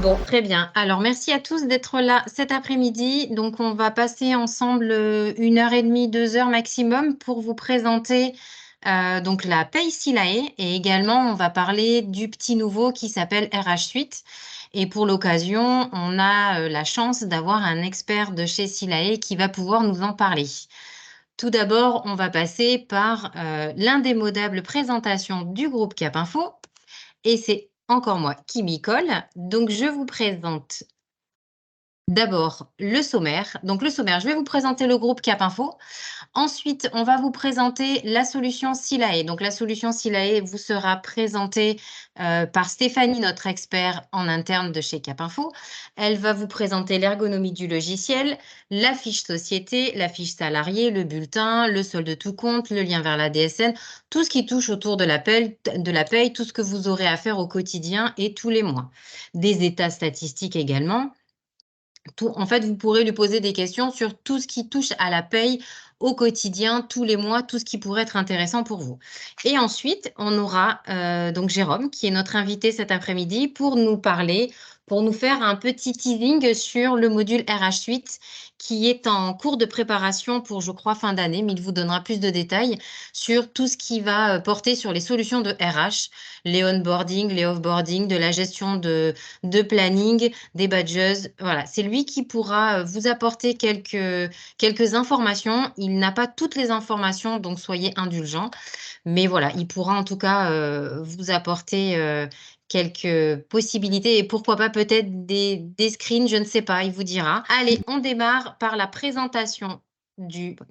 Bon, très bien. Alors, merci à tous d'être là cet après-midi. Donc, on va passer ensemble 1 heure et demie, 2 heures maximum pour vous présenter donc la paye Silae et également on va parler du petit nouveau qui s'appelle RH Suite. Et pour l'occasion, on a la chance d'avoir un expert de chez Silae qui va pouvoir nous en parler. Tout d'abord, on va passer par l'indémodable présentation du groupe Cap Info. Et c'est encore moi qui m'y colle. Donc, je vous présente d'abord le sommaire. Donc, le sommaire, je vais vous présenter le groupe Cap Info. Ensuite, on va vous présenter la solution Silae. Donc, la solution Silae vous sera présentée par Stéphanie, notre expert en interne de chez Cap Info. Elle va vous présenter l'ergonomie du logiciel, la fiche société, la fiche salarié, le bulletin, le solde tout compte, le lien vers la DSN, tout ce qui touche autour de la paye, tout ce que vous aurez à faire au quotidien et tous les mois. Des états statistiques également. En fait, vous pourrez lui poser des questions sur tout ce qui touche à la paye au quotidien, tous les mois, tout ce qui pourrait être intéressant pour vous. Et ensuite, on aura donc Jérôme, qui est notre invité cet après-midi, pour nous parler, pour nous faire un petit teasing sur le module RH Suite, qui est en cours de préparation pour, je crois, fin d'année, mais il vous donnera plus de détails sur tout ce qui va porter sur les solutions de RH, les onboarding, les offboarding, de la gestion de planning, des badges. Voilà, c'est lui qui pourra vous apporter quelques informations. Il n'a pas toutes les informations, donc soyez indulgents. Mais voilà, il pourra en tout cas vous apporter quelques possibilités et pourquoi pas peut-être des screens, je ne sais pas, il vous dira. Allez, on démarre par la présentation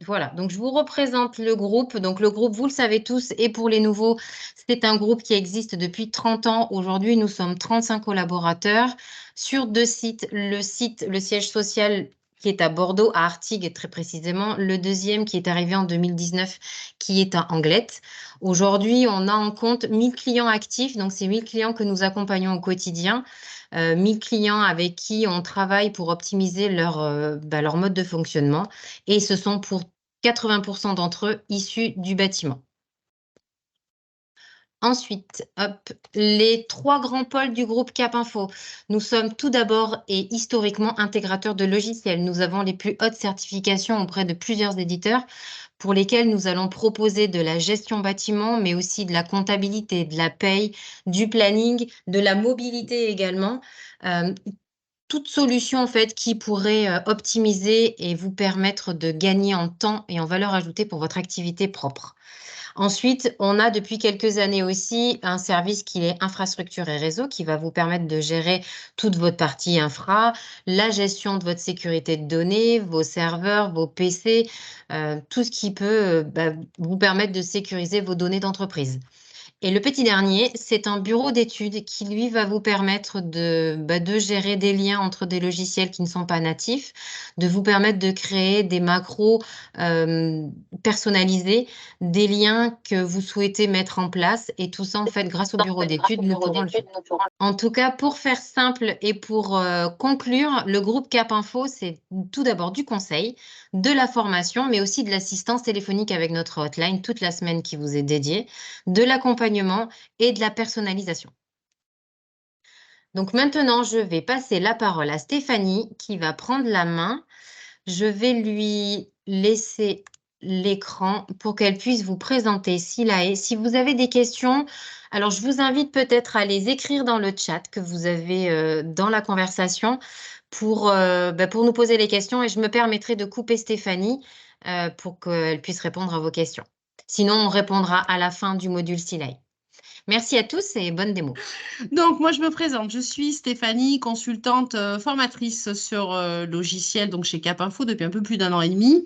Voilà, donc je vous représente le groupe. Donc le groupe, vous le savez tous, et pour les nouveaux, c'est un groupe qui existe depuis 30 ans. Aujourd'hui, nous sommes 35 collaborateurs sur 2 sites. Le siège social qui est à Bordeaux, à Artigues très précisément. Le deuxième qui est arrivé en 2019, qui est à Anglette. Aujourd'hui, on a en compte 1000 clients actifs. Donc, c'est 1000 clients que nous accompagnons au quotidien. 1000 clients avec qui on travaille pour optimiser leur mode de fonctionnement. Et ce sont pour 80% d'entre eux issus du bâtiment. Ensuite, hop, les 3 grands pôles du groupe Cap Info. Nous sommes tout d'abord et historiquement intégrateurs de logiciels. Nous avons les plus hautes certifications auprès de plusieurs éditeurs pour lesquels nous allons proposer de la gestion bâtiment, mais aussi de la comptabilité, de la paye, du planning, de la mobilité également. Toute solution en fait qui pourrait optimiser et vous permettre de gagner en temps et en valeur ajoutée pour votre activité propre. Ensuite, on a depuis quelques années aussi un service qui est infrastructure et réseau qui va vous permettre de gérer toute votre partie infra, la gestion de votre sécurité de données, vos serveurs, vos PC, tout ce qui peut vous permettre de sécuriser vos données d'entreprise. Et le petit dernier, c'est un bureau d'études qui, lui, va vous permettre de gérer des liens entre des logiciels qui ne sont pas natifs, de vous permettre de créer des macros personnalisés, des liens que vous souhaitez mettre en place. Et tout ça, en fait, grâce au bureau d'études, nous pourrons le faire. En tout cas, pour faire simple et pour conclure, le groupe Cap Info, c'est tout d'abord du conseil, de la formation, mais aussi de l'assistance téléphonique avec notre hotline toute la semaine qui vous est dédiée, de l'accompagnement et de la personnalisation. Donc maintenant, je vais passer la parole à Stéphanie qui va prendre la main. Je vais lui laisser l'écran pour qu'elle puisse vous présenter Silae. Si vous avez des questions, alors je vous invite peut-être à les écrire dans le chat que vous avez dans la conversation pour nous poser les questions et je me permettrai de couper Stéphanie pour qu'elle puisse répondre à vos questions. Sinon, on répondra à la fin du module Silae. Merci à tous et bonne démo. Donc, moi, je me présente. Je suis Stéphanie, consultante formatrice sur logiciel donc chez Cap Info depuis un peu plus d'1 an et demi.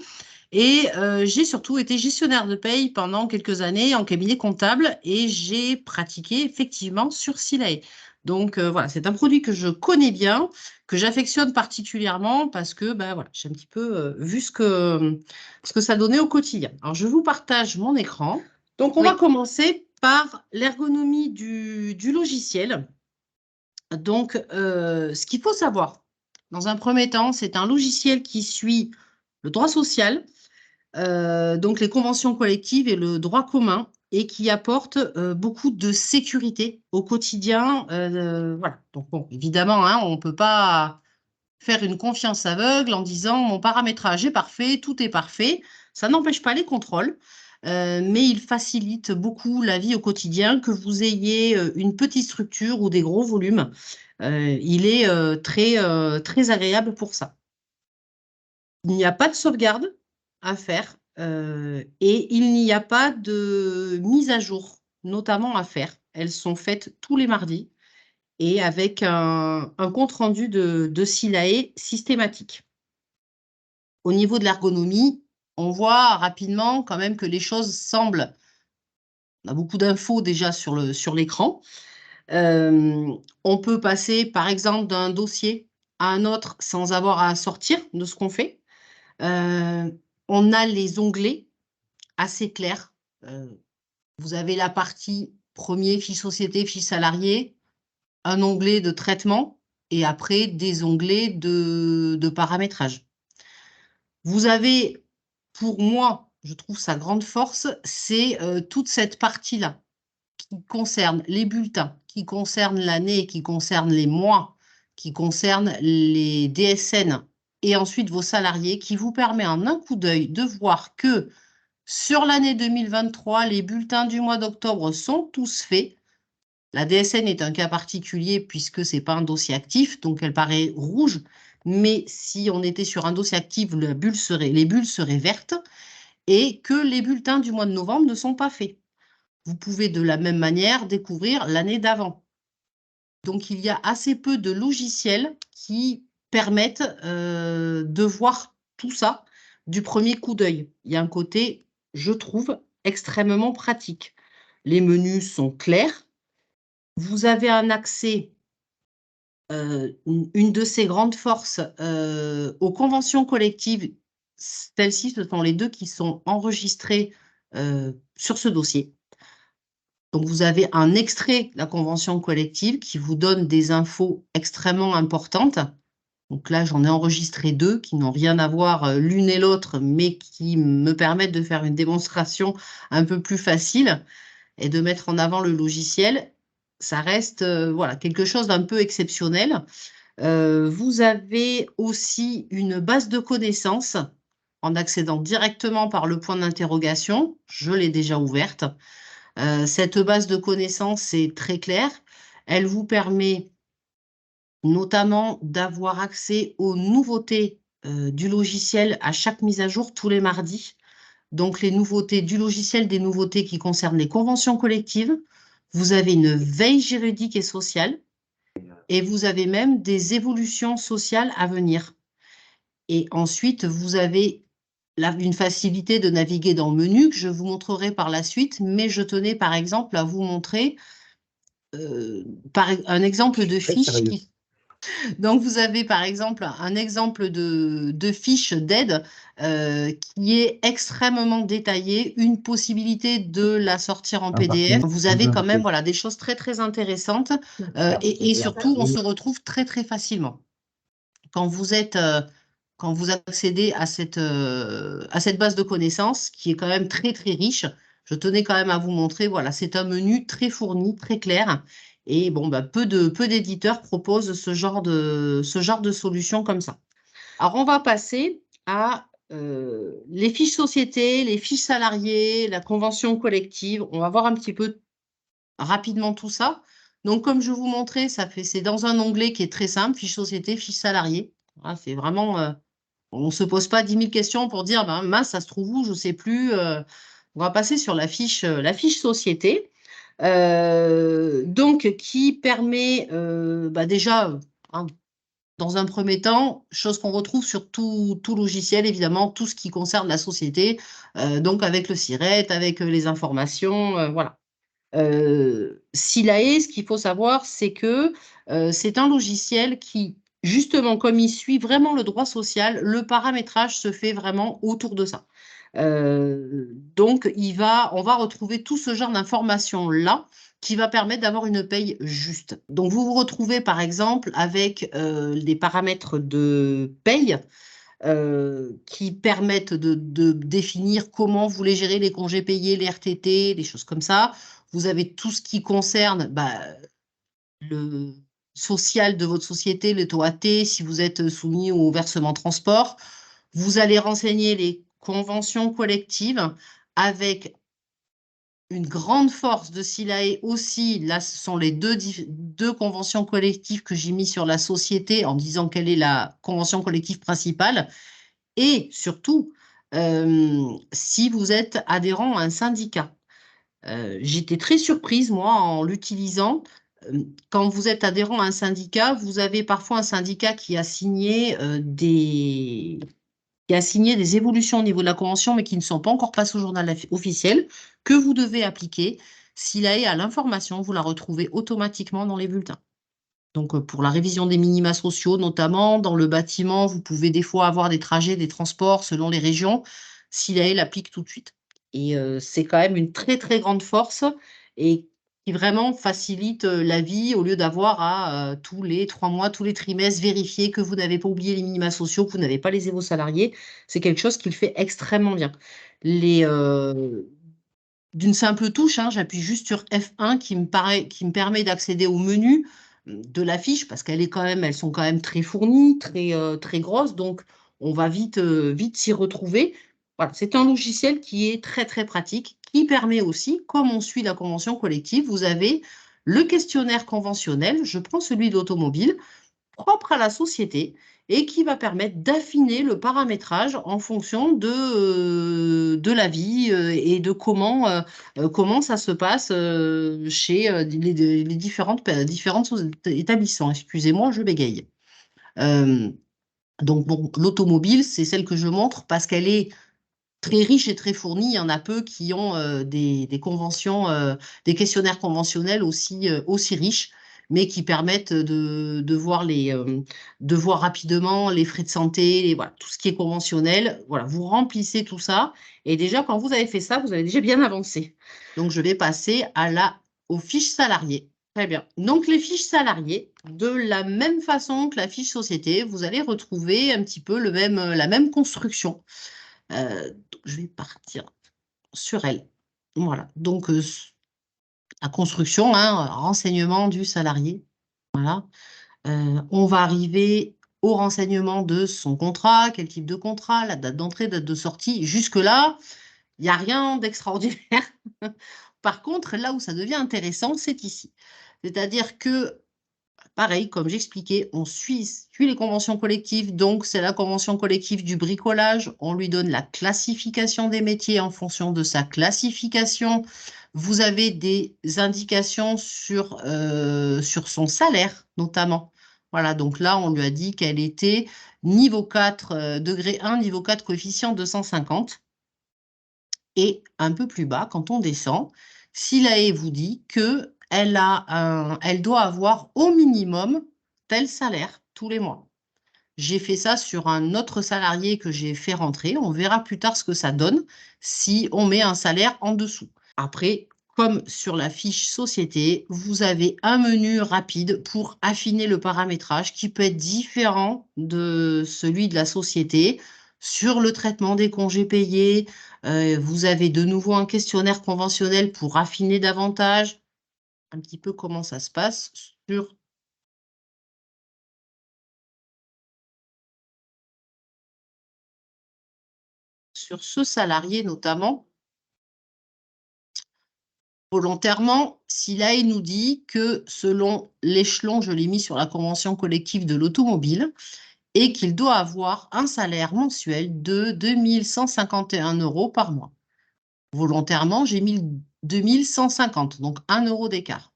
Et j'ai surtout été gestionnaire de paye pendant quelques années en cabinet comptable et j'ai pratiqué effectivement sur Silae. Donc voilà, c'est un produit que je connais bien, que j'affectionne particulièrement parce que voilà, j'ai un petit peu vu ce que ça donnait au quotidien. Alors, je vous partage mon écran. Donc, on va commencer par l'ergonomie du logiciel. Donc, ce qu'il faut savoir, dans un premier temps, c'est un logiciel qui suit le droit social, donc les conventions collectives et le droit commun. et qui apporte beaucoup de sécurité au quotidien. Voilà. Donc, bon, évidemment, hein, on ne peut pas faire une confiance aveugle en disant mon paramétrage est parfait, tout est parfait. Ça n'empêche pas les contrôles, mais il facilite beaucoup la vie au quotidien, que vous ayez une petite structure ou des gros volumes. Il est très agréable pour ça. Il n'y a pas de sauvegarde à faire et il n'y a pas de mise à jour, notamment à faire. Elles sont faites tous les mardis et avec un compte-rendu de SILAE systématique. Au niveau de l'ergonomie, on voit rapidement quand même que les choses semblent... On a beaucoup d'infos déjà sur l'écran. On peut passer, par exemple, d'un dossier à un autre sans avoir à sortir de ce qu'on fait. On a les onglets assez clairs. Vous avez la partie premier, fiche société, fiche salarié, un onglet de traitement et après des onglets de paramétrage. Vous avez, pour moi, je trouve sa grande force, c'est toute cette partie-là qui concerne les bulletins, qui concerne l'année, qui concerne les mois, qui concerne les DSN et ensuite vos salariés, qui vous permet en un coup d'œil de voir que sur l'année 2023, les bulletins du mois d'octobre sont tous faits. La DSN est un cas particulier puisque ce n'est pas un dossier actif, donc elle paraît rouge. Mais si on était sur un dossier actif, les bulles seraient vertes et que les bulletins du mois de novembre ne sont pas faits. Vous pouvez de la même manière découvrir l'année d'avant. Donc, il y a assez peu de logiciels qui permettent de voir tout ça du premier coup d'œil. Il y a un côté, je trouve, extrêmement pratique. Les menus sont clairs. Vous avez un accès, une de ces grandes forces, aux conventions collectives. Celles-ci, ce sont les deux qui sont enregistrées sur ce dossier. Donc, vous avez un extrait de la convention collective qui vous donne des infos extrêmement importantes. Donc là, j'en ai enregistré 2 qui n'ont rien à voir l'une et l'autre, mais qui me permettent de faire une démonstration un peu plus facile et de mettre en avant le logiciel. Ça reste voilà, quelque chose d'un peu exceptionnel. Vous avez aussi une base de connaissances en accédant directement par le point d'interrogation. Je l'ai déjà ouverte. Cette base de connaissances est très claire. Elle vous permet notamment d'avoir accès aux nouveautés du logiciel à chaque mise à jour tous les mardis. Donc, les nouveautés du logiciel, des nouveautés qui concernent les conventions collectives. Vous avez une veille juridique et sociale et vous avez même des évolutions sociales à venir. Et ensuite, vous avez une facilité de naviguer dans le menu que je vous montrerai par la suite, mais je tenais par exemple à vous montrer un exemple de fiche. Donc, vous avez par exemple un exemple de fiche d'aide qui est extrêmement détaillée, une possibilité de la sortir en PDF. Vous avez quand même voilà, des choses très, très intéressantes et surtout, on se retrouve très, très facilement. Quand vous accédez à cette base de connaissances qui est quand même très, très riche, je tenais quand même à vous montrer, voilà, c'est un menu très fourni, très clair. Et bon, bah, peu d'éditeurs proposent ce genre de solution comme ça. Alors, on va passer à les fiches sociétés, les fiches salariés, la convention collective. On va voir un petit peu rapidement tout ça. Donc, comme je vous montrais, c'est dans un onglet qui est très simple, fiche société, fiche salarié. Voilà, c'est vraiment, on ne se pose pas 10 000 questions pour dire, ben, mince, ça se trouve où, je ne sais plus. On va passer sur la fiche société. Donc, qui permet bah déjà, hein, dans un premier temps, chose qu'on retrouve sur tout logiciel, évidemment, tout ce qui concerne la société, donc avec le SIRET, avec les informations, voilà. SILAE, ce qu'il faut savoir, c'est que c'est un logiciel qui, justement, comme il suit vraiment le droit social, le paramétrage se fait vraiment autour de ça. Donc, on va retrouver tout ce genre d'informations-là qui va permettre d'avoir une paye juste. Donc, vous vous retrouvez, par exemple, avec les paramètres de paye. qui permettent de définir comment vous voulez gérer les congés payés, les RTT, des choses comme ça. Vous avez tout ce qui concerne le social de votre société, le taux AT, si vous êtes soumis au versement transport. Vous allez renseigner les conventions collectives avec une grande force de SILAE aussi. Là, ce sont les deux conventions collectives que j'ai mis sur la société en disant quelle est la convention collective principale. Et surtout, si vous êtes adhérent à un syndicat. J'étais très surprise, moi, en l'utilisant. Quand vous êtes adhérent à un syndicat, vous avez parfois un syndicat qui a signé des évolutions au niveau de la convention, mais qui ne sont pas encore passées au journal officiel, que vous devez appliquer. S'il a l'information, vous la retrouvez automatiquement dans les bulletins. Donc, pour la révision des minima sociaux, notamment dans le bâtiment, vous pouvez des fois avoir des trajets, des transports selon les régions. SILAE l'applique tout de suite. Et c'est quand même une très, très grande force et qui vraiment facilite la vie au lieu d'avoir à tous les 3 mois, tous les trimestres, vérifier que vous n'avez pas oublié les minima sociaux, que vous n'avez pas lésé vos salariés. C'est quelque chose qui le fait extrêmement bien. D'une simple touche, hein, j'appuie juste sur F1 qui me permet d'accéder au menu de la fiche parce elles sont quand même très fournies, très grosses, donc on va vite s'y retrouver. Voilà, c'est un logiciel qui est très très pratique, qui permet aussi, comme on suit la convention collective, vous avez le questionnaire conventionnel, je prends celui d'automobile, propre à la société et qui va permettre d'affiner le paramétrage en fonction de la vie et de comment ça se passe chez les différents établissements. Excusez-moi, je bégaye. Euh, donc, bon, l'automobile, c'est celle que je montre parce qu'elle est très riche et très fournie. Il y en a peu qui ont des conventions, des questionnaires conventionnels aussi riches, mais qui permettent de voir rapidement les frais de santé, voilà, tout ce qui est conventionnel. Voilà, vous remplissez tout ça. Et déjà, quand vous avez fait ça, vous avez déjà bien avancé. Donc, je vais passer aux fiches salariées. Très bien. Donc, les fiches salariées, de la même façon que la fiche société, vous allez retrouver un petit peu la même construction. Je vais partir sur elle. Voilà. Donc, la construction, hein, renseignement du salarié. Voilà. On va arriver au renseignement de son contrat, quel type de contrat, la date d'entrée, date de sortie. Jusque-là, il n'y a rien d'extraordinaire. Par contre, là où ça devient intéressant, c'est ici. C'est-à-dire que pareil, comme j'expliquais, on suit les conventions collectives, donc c'est la convention collective du bricolage. On lui donne la classification des métiers en fonction de sa classification. Vous avez des indications sur son salaire, notamment. Voilà, donc là, on lui a dit qu'elle était niveau 4, degré 1, niveau 4, coefficient 250. Et un peu plus bas, quand on descend, SILAE vous dit qu'elle doit avoir au minimum tel salaire tous les mois. J'ai fait ça sur un autre salarié que j'ai fait rentrer. On verra plus tard ce que ça donne si on met un salaire en dessous. Après, comme sur la fiche société, vous avez un menu rapide pour affiner le paramétrage qui peut être différent de celui de la société. Sur le traitement des congés payés, vous avez de nouveau un questionnaire conventionnel pour affiner davantage un petit peu comment ça se passe sur ce salarié notamment. Volontairement, SILAE nous dit que selon l'échelon, je l'ai mis sur la convention collective de l'automobile, et qu'il doit avoir un salaire mensuel de 2 151 € par mois. Volontairement, j'ai mis 2 150, donc 1 € d'écart.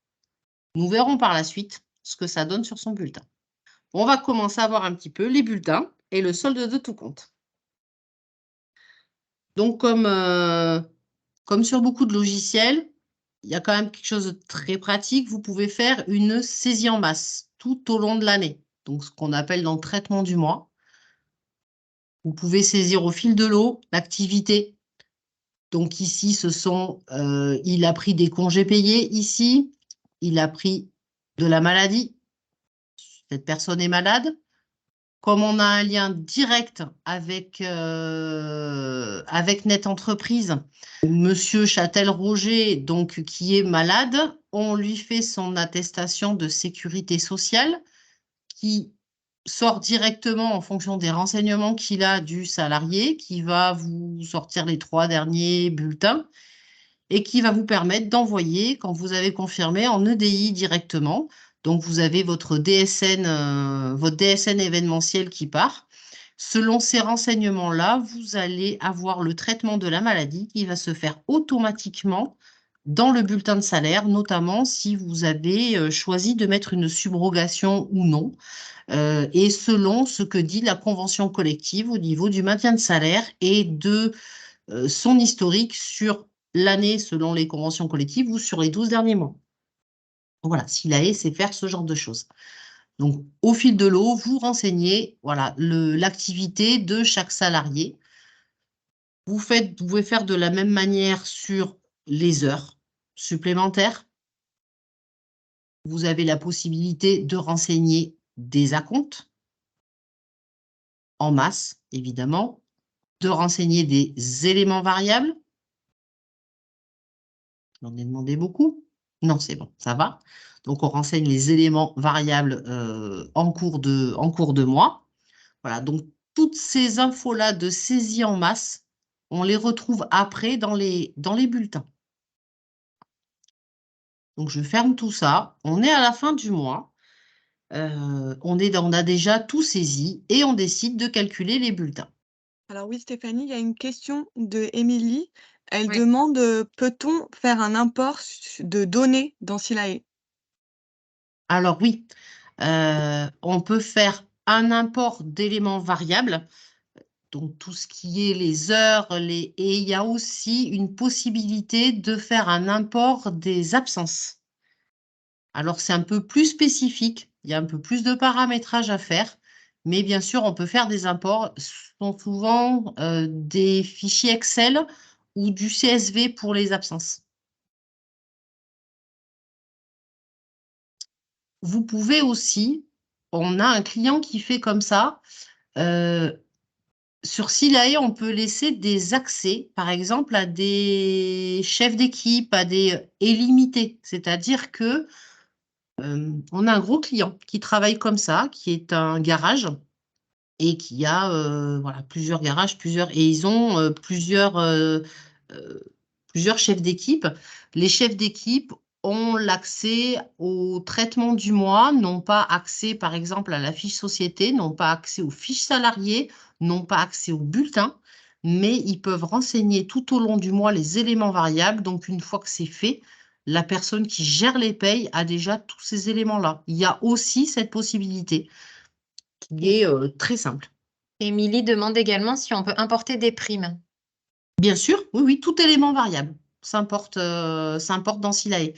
Nous verrons par la suite ce que ça donne sur son bulletin. On va commencer à voir un petit peu les bulletins et le solde de tout compte. Donc, comme sur beaucoup de logiciels, il y a quand même quelque chose de très pratique. Vous pouvez faire une saisie en masse tout au long de l'année. Donc, ce qu'on appelle dans le traitement du mois. Vous pouvez saisir au fil de l'eau l'activité. Donc ici, il a pris des congés payés ici, il a pris de la maladie. Cette personne est malade. Comme on a un lien direct avec Net Entreprise, Monsieur Châtel-Roger, donc qui est malade, on lui fait son attestation de sécurité sociale qui sort directement en fonction des renseignements qu'il a du salarié, qui va vous sortir les 3 derniers bulletins et qui va vous permettre d'envoyer, quand vous avez confirmé, en EDI directement. Donc, vous avez votre DSN événementiel qui part. Selon ces renseignements-là, vous allez avoir le traitement de la maladie qui va se faire automatiquement dans le bulletin de salaire, notamment si vous avez choisi de mettre une subrogation ou non, et selon ce que dit la convention collective au niveau du maintien de salaire et de son historique sur l'année selon les conventions collectives ou sur les 12 derniers mois. Voilà, SILAE, c'est faire ce genre de choses. Donc, au fil de l'eau, vous renseignez voilà, l'activité de chaque salarié. Vous pouvez faire de la même manière sur les heures supplémentaires. Vous avez la possibilité de renseigner des acomptes en masse, évidemment, de renseigner des éléments variables. J'en ai demandé beaucoup. Non, c'est bon, ça va. Donc, on renseigne les éléments variables en cours de mois. Voilà, donc toutes ces infos-là de saisie en masse, on les retrouve après dans les bulletins. Donc, je ferme tout ça. On est à la fin du mois. On a déjà tout saisi et on décide de calculer les bulletins. Alors oui, Stéphanie, il y a une question de Émilie. Elle Oui. demande, peut-on faire un import de données dans SILAE? Alors oui, on peut faire un import d'éléments variables, donc tout ce qui est les heures, et il y a aussi une possibilité de faire un import des absences. Alors c'est un peu plus spécifique, il y a un peu plus de paramétrage à faire, mais bien sûr on peut faire des imports, ce sont souvent des fichiers Excel ou du CSV pour les absences. Vous pouvez aussi, on a un client qui fait comme ça, sur SILAE, on peut laisser des accès, par exemple, à des chefs d'équipe, à des illimités. C'est-à-dire que on a un gros client qui travaille comme ça, qui est un garage et qui a voilà, plusieurs garages, et ils ont plusieurs chefs d'équipe. Les chefs d'équipe ont l'accès au traitement du mois, n'ont pas accès, par exemple, à la fiche société, n'ont pas accès aux fiches salariés, n'ont pas accès au bulletin, mais ils peuvent renseigner tout au long du mois les éléments variables. Donc, une fois que c'est fait, la personne qui gère les payes a déjà tous ces éléments-là. Il y a aussi cette possibilité qui est très simple. Émilie demande également si on peut importer des primes. Bien sûr, oui, oui, tout élément variable s'importe dans SILAE.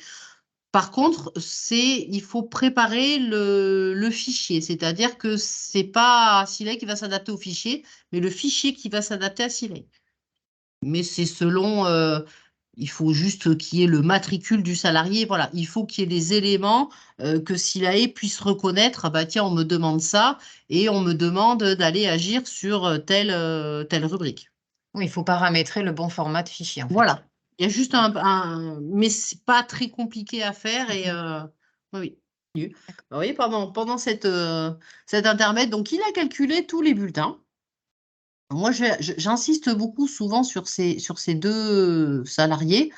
Par contre, il faut préparer le fichier, c'est-à-dire que ce n'est pas SILAE qui va s'adapter au fichier, mais le fichier qui va s'adapter à SILAE. Mais c'est selon, il faut juste qu'il y ait le matricule du salarié, voilà, il faut qu'il y ait des éléments que SILAE puisse reconnaître, bah tiens, on me demande ça, et on me demande d'aller agir sur telle rubrique. Oui, il faut paramétrer le bon format de fichier, en fait. Voilà. Il y a juste mais c'est pas très compliqué à faire et oui. Vous voyez, pendant cet intermède, donc il a calculé tous les bulletins. Moi, j'insiste beaucoup souvent sur ces 2 salariés.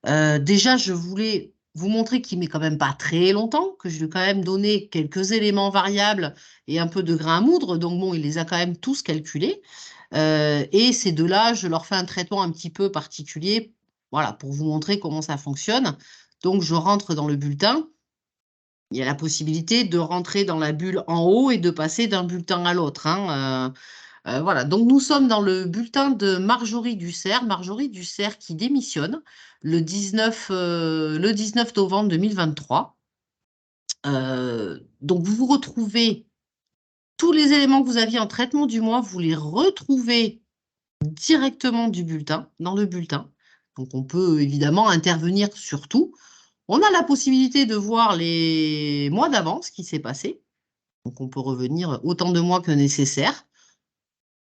Déjà, je voulais vous montrer qu'il met quand même pas très longtemps, que je lui ai quand même donné quelques éléments variables et un peu de grain à moudre. Donc bon, il les a quand même tous calculés. Et ces 2-là, je leur fais un traitement un petit peu particulier, voilà, pour vous montrer comment ça fonctionne. Donc, je rentre dans le bulletin. Il y a la possibilité de rentrer dans la bulle en haut et de passer d'un bulletin à l'autre, hein. Voilà, donc nous sommes dans le bulletin de Marjorie Dussert. Marjorie Dussert qui démissionne le 19 novembre 2023. Donc, vous retrouvez tous les éléments que vous aviez en traitement du mois, vous les retrouvez directement du bulletin, dans le bulletin. Donc, on peut évidemment intervenir sur tout. On a la possibilité de voir les mois d'avant, ce qui s'est passé. Donc, on peut revenir autant de mois que nécessaire.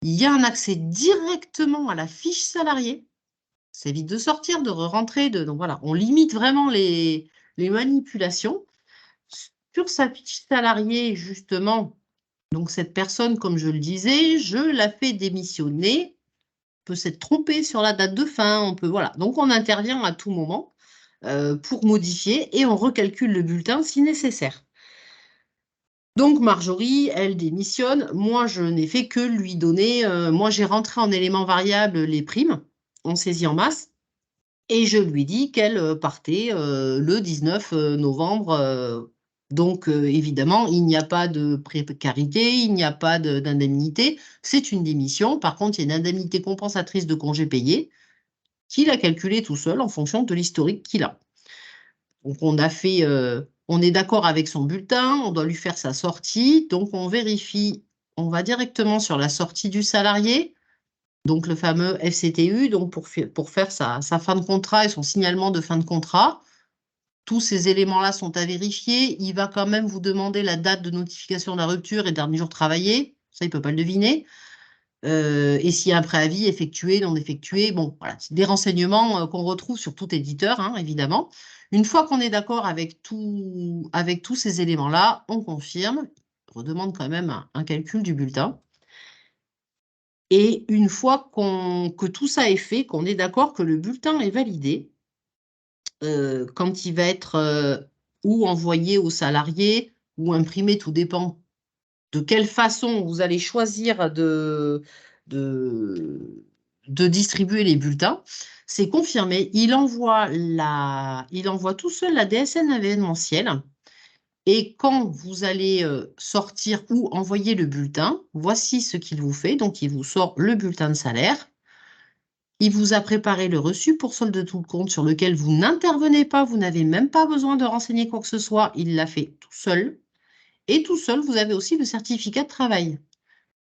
Il y a un accès directement à la fiche salariée. Ça évite de sortir, de re-rentrer. Donc, voilà, on limite vraiment les manipulations. Sur sa fiche salariée, justement, donc cette personne, comme je le disais, je la fais démissionner. On peut s'être trompé sur la date de fin. On peut, voilà. Donc, on intervient à tout moment pour modifier et on recalcule le bulletin si nécessaire. Donc, Marjorie, elle démissionne. Moi, je n'ai fait que lui donner. Moi, j'ai rentré en éléments variables les primes en saisie en masse. Et je lui dis qu'elle partait le 19 novembre. Donc, évidemment, il n'y a pas de précarité, il n'y a pas d'indemnité. C'est une démission. Par contre, il y a une indemnité compensatrice de congés payés qu'il a calculée tout seul en fonction de l'historique qu'il a. Donc, on est d'accord avec son bulletin, on doit lui faire sa sortie. Donc, on vérifie, on va directement sur la sortie du salarié. Donc, le fameux FCTU, donc pour faire sa fin de contrat et son signalement de fin de contrat. Tous ces éléments-là sont à vérifier. Il va quand même vous demander la date de notification de la rupture et dernier jour travaillé. Ça, il ne peut pas le deviner. Et s'il y a un préavis effectué, non effectué. Bon, voilà, c'est des renseignements qu'on retrouve sur tout éditeur, hein, évidemment. Une fois qu'on est d'accord avec tous ces éléments-là, on confirme. On redemande quand même un calcul du bulletin. Et une fois que tout ça est fait, qu'on est d'accord que le bulletin est validé, quand il va être ou envoyé aux salariés ou imprimé, tout dépend de quelle façon vous allez choisir de distribuer les bulletins, c'est confirmé. Il envoie tout seul la DSN événementielle. Et quand vous allez sortir ou envoyer le bulletin, voici ce qu'il vous fait. Donc, il vous sort le bulletin de salaire. Il vous a préparé le reçu pour solde de tout le compte sur lequel vous n'intervenez pas. Vous n'avez même pas besoin de renseigner quoi que ce soit. Il l'a fait tout seul. Et tout seul, vous avez aussi le certificat de travail.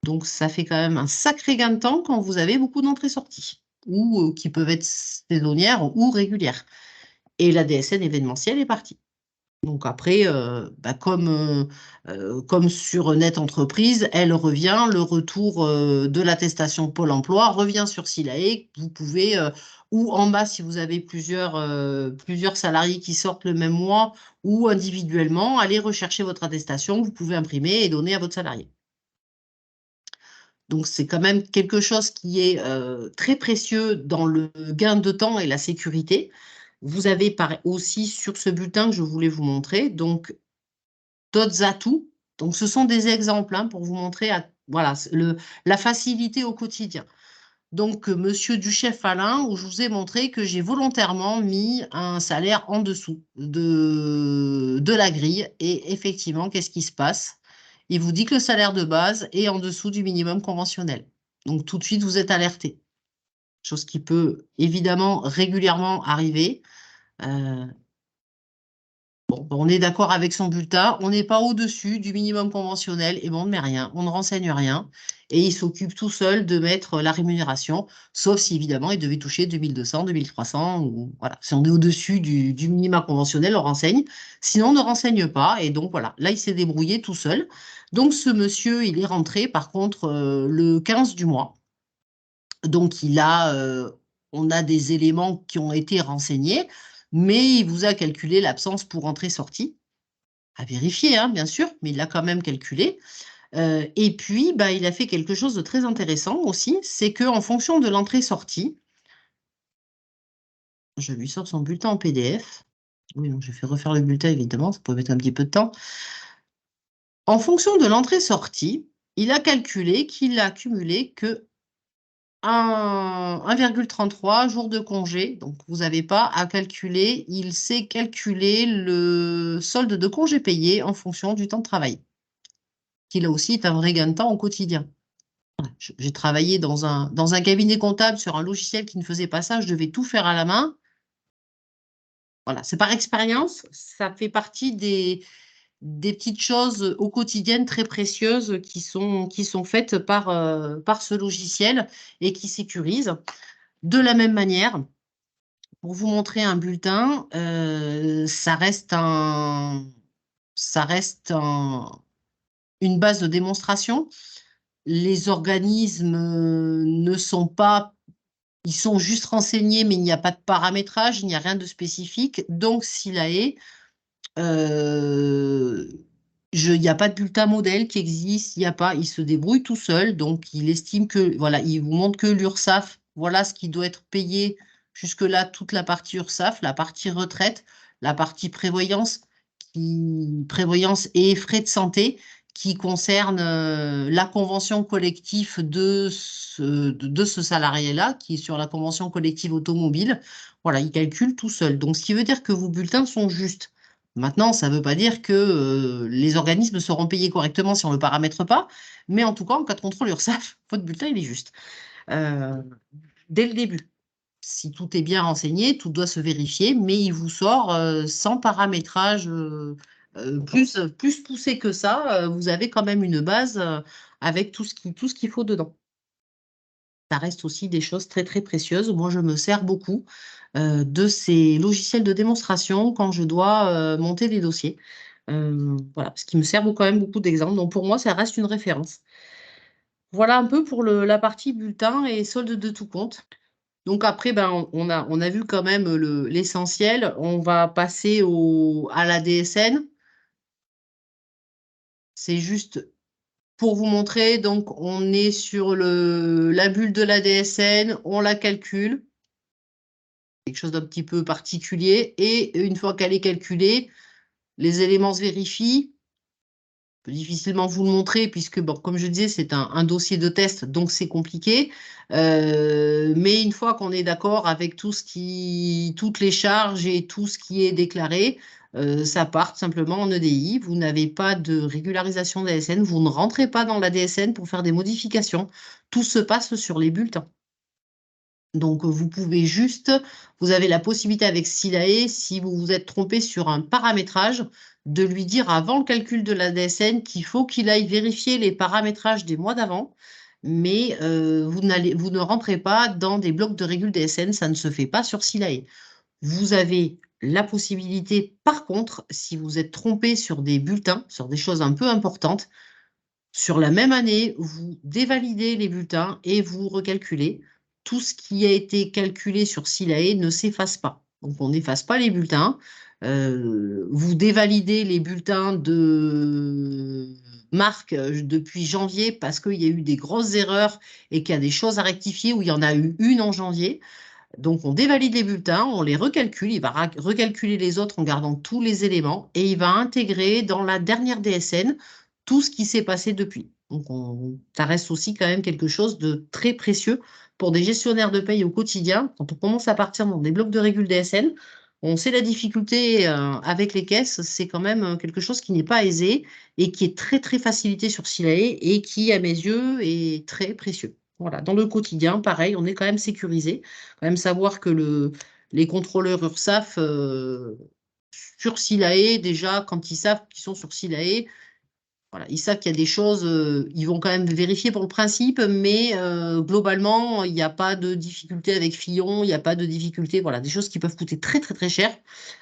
Donc, ça fait quand même un sacré gain de temps quand vous avez beaucoup d'entrées-sorties ou qui peuvent être saisonnières ou régulières. Et la DSN événementielle est partie. Donc après, comme sur Net Entreprise, elle revient, le retour de l'attestation Pôle emploi revient sur Silae. Vous pouvez, ou en bas si vous avez plusieurs salariés qui sortent le même mois, ou individuellement, aller rechercher votre attestation, vous pouvez imprimer et donner à votre salarié. Donc c'est quand même quelque chose qui est très précieux dans le gain de temps et la sécurité. Vous avez aussi sur ce bulletin que je voulais vous montrer, donc d'autres atouts. Donc, ce sont des exemples hein, pour vous montrer voilà, la facilité au quotidien. Donc, Monsieur Duchef Alain, où je vous ai montré que j'ai volontairement mis un salaire en dessous de la grille. Et effectivement, qu'est-ce qui se passe? Il vous dit que le salaire de base est en dessous du minimum conventionnel. Donc, tout de suite, vous êtes alerté. Chose qui peut évidemment régulièrement arriver. Bon, on est d'accord avec son bulletin, on n'est pas au-dessus du minimum conventionnel et bon, on ne met rien, on ne renseigne rien et il s'occupe tout seul de mettre la rémunération, sauf si évidemment il devait toucher 2200, 2300 ou voilà. Si on est au-dessus du minimum conventionnel, on renseigne, sinon on ne renseigne pas et donc voilà, là il s'est débrouillé tout seul. Donc ce monsieur, il est rentré par contre le 15 du mois. Donc on a des éléments qui ont été renseignés mais il vous a calculé l'absence pour entrée-sortie, à vérifier, hein, bien sûr, mais il l'a quand même calculé. Et puis, il a fait quelque chose de très intéressant aussi, c'est qu'en fonction de l'entrée-sortie, je lui sors son bulletin en PDF. Oui, donc je fais refaire le bulletin, évidemment, ça peut mettre un petit peu de temps. En fonction de l'entrée-sortie, il a calculé qu'il a accumulé que 1,33 jours de congé. Donc, vous n'avez pas à calculer. Il sait calculer le solde de congé payé en fonction du temps de travail. Qui là aussi est un vrai gain de temps au quotidien. J'ai travaillé dans un cabinet comptable sur un logiciel qui ne faisait pas ça. Je devais tout faire à la main. Voilà, c'est par expérience. Ça fait partie des petites choses au quotidien très précieuses qui sont faites par ce logiciel et qui sécurisent. De la même manière, pour vous montrer un bulletin, ça reste un une base de démonstration. Les organismes ne sont pas, ils sont juste renseignés, mais il n'y a pas de paramétrage, il n'y a rien de spécifique. Donc, SILAE, il n'y a pas de bulletin modèle qui existe, il n'y a pas, il se débrouille tout seul. Donc, il estime que, voilà, il vous montre que l'URSSAF, voilà ce qui doit être payé jusque-là, toute la partie URSSAF, la partie retraite, la partie prévoyance, prévoyance et frais de santé qui concerne la convention collective de ce salarié-là, qui est sur la convention collective automobile. Voilà, il calcule tout seul. Donc, ce qui veut dire que vos bulletins sont justes. Maintenant, ça ne veut pas dire que les organismes seront payés correctement si on ne le paramètre pas, mais en tout cas, en cas de contrôle URSSAF, votre bulletin, il est juste. Dès le début. Si tout est bien renseigné, tout doit se vérifier, mais il vous sort sans paramétrage plus poussé que ça. Vous avez quand même une base avec tout ce qu'il faut dedans. Ça reste aussi des choses très, très précieuses. Moi, je me sers beaucoup de ces logiciels de démonstration quand je dois monter des dossiers. Voilà, parce qu'ils me servent quand même beaucoup d'exemples. Donc, pour moi, ça reste une référence. Voilà un peu pour la partie bulletin et solde de tout compte. Donc après, ben, on a vu quand même l'essentiel. On va passer à la DSN. C'est juste pour vous montrer. Donc, on est sur la bulle de la DSN. On la calcule. Quelque chose d'un petit peu particulier. Et une fois qu'elle est calculée, les éléments se vérifient. Je peux difficilement vous le montrer puisque, bon, comme je disais, c'est un dossier de test, donc c'est compliqué. Mais une fois qu'on est d'accord avec toutes les charges et tout ce qui est déclaré, ça part simplement en EDI. Vous n'avez pas de régularisation DSN, vous ne rentrez pas dans la DSN pour faire des modifications. Tout se passe sur les bulletins. Donc, vous avez la possibilité avec SILAE, si vous vous êtes trompé sur un paramétrage, de lui dire avant le calcul de la DSN qu'il faut qu'il aille vérifier les paramétrages des mois d'avant, mais vous ne rentrez pas dans des blocs de régule DSN, ça ne se fait pas sur SILAE. Vous avez la possibilité, par contre, si vous êtes trompé sur des bulletins, sur des choses un peu importantes, sur la même année, vous dévalidez les bulletins et vous recalculez. Tout ce qui a été calculé sur SILAE ne s'efface pas. Donc, on n'efface pas les bulletins. Vous dévalidez les bulletins de marque depuis janvier parce qu'il y a eu des grosses erreurs et qu'il y a des choses à rectifier où il y en a eu une en janvier. Donc, on dévalide les bulletins, on les recalcule. Il va recalculer les autres en gardant tous les éléments et il va intégrer dans la dernière DSN tout ce qui s'est passé depuis. Donc, ça reste aussi quand même quelque chose de très précieux pour des gestionnaires de paye au quotidien. Quand on commence à partir dans des blocs de régule DSN, on sait la difficulté avec les caisses, c'est quand même quelque chose qui n'est pas aisé et qui est très, très facilité sur SILAE et qui, à mes yeux, est très précieux. Voilà, dans le quotidien, pareil, on est quand même sécurisé. Quand même savoir que les contrôleurs URSSAF sur SILAE, déjà, quand ils savent qu'ils sont sur SILAE, voilà, ils savent qu'il y a des choses, ils vont quand même vérifier pour le principe, mais globalement, il n'y a pas de difficulté avec Fillon, il n'y a pas de difficulté, voilà, des choses qui peuvent coûter très très très cher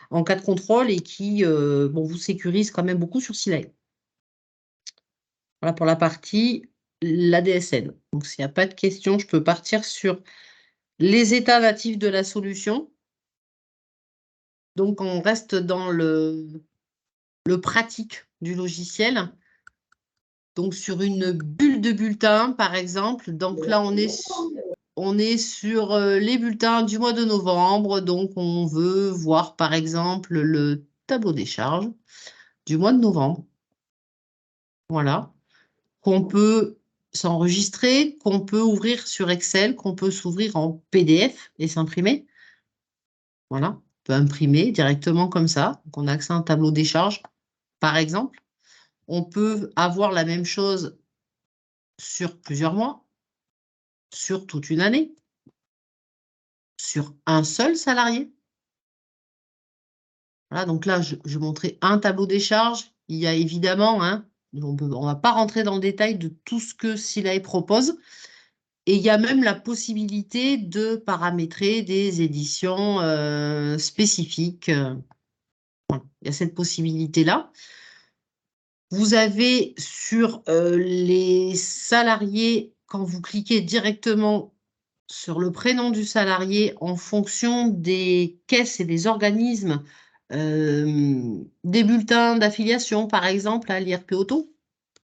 en cas de contrôle et qui vous sécurisent quand même beaucoup sur SILAE. Voilà pour la partie l'ADSN. Donc s'il n'y a pas de questions, je peux partir sur les états natifs de la solution. Donc on reste dans le pratique du logiciel. Donc, sur une bulle de bulletin, par exemple. Donc là, on est sur les bulletins du mois de novembre. Donc, on veut voir, par exemple, le tableau des charges du mois de novembre. Voilà. Qu'on peut s'enregistrer, qu'on peut ouvrir sur Excel, qu'on peut s'ouvrir en PDF et s'imprimer. Voilà. On peut imprimer directement comme ça. Donc, on a accès à un tableau des charges, par exemple. On peut avoir la même chose sur plusieurs mois, sur toute une année, sur un seul salarié. Voilà, donc là, je montrais un tableau des charges. Il y a évidemment, on ne va pas rentrer dans le détail de tout ce que SILAE propose. Et il y a même la possibilité de paramétrer des éditions spécifiques. Voilà, il y a cette possibilité-là. Vous avez sur les salariés, quand vous cliquez directement sur le prénom du salarié, en fonction des caisses et des organismes, des bulletins d'affiliation, par exemple, à l'IRP Auto,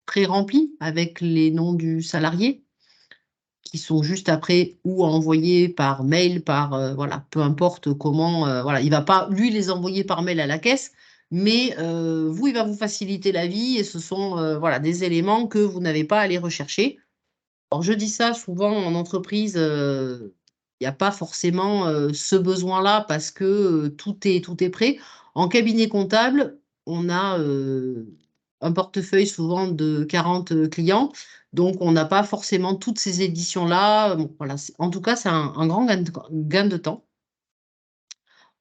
pré-remplis avec les noms du salarié, qui sont juste après ou envoyés par mail, voilà, peu importe comment, voilà, il va pas lui les envoyer par mail à la caisse, mais vous, il va vous faciliter la vie et ce sont voilà, des éléments que vous n'avez pas à aller rechercher. Alors je dis ça souvent en entreprise, il n'y a pas forcément ce besoin-là parce que tout est prêt. En cabinet comptable, on a un portefeuille souvent de 40 clients, donc on n'a pas forcément toutes ces éditions-là. Bon, voilà, en tout cas, c'est un grand gain de temps.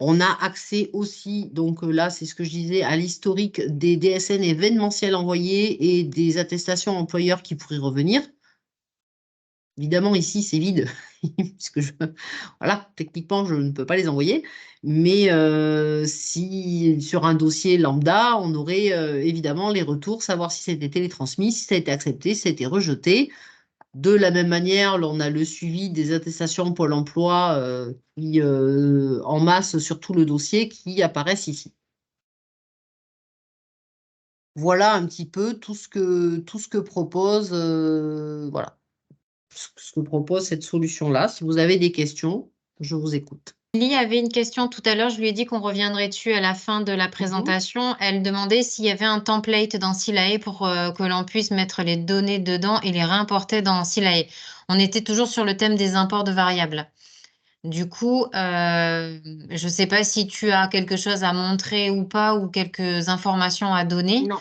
On a accès aussi, donc là, c'est ce que je disais, à l'historique des DSN événementiels envoyés et des attestations employeurs qui pourraient revenir. Évidemment, ici, c'est vide, puisque voilà, techniquement, je ne peux pas les envoyer. Mais si sur un dossier lambda, on aurait évidemment les retours, savoir si ça a été télétransmis, si ça a été accepté, si ça a été rejeté. De la même manière, là, on a le suivi des attestations Pôle emploi qui, en masse sur tout le dossier qui apparaissent ici. Voilà un petit peu tout ce que propose, voilà, ce que propose cette solution-là. Si vous avez des questions, je vous écoute. Lily avait une question tout à l'heure, je lui ai dit qu'on reviendrait dessus à la fin de la présentation. Elle demandait s'il y avait un template dans Silae pour que l'on puisse mettre les données dedans et les réimporter dans Silae. On était toujours sur le thème des imports de variables. Du coup, je ne sais pas si tu as quelque chose à montrer ou pas, ou quelques informations à donner. Non,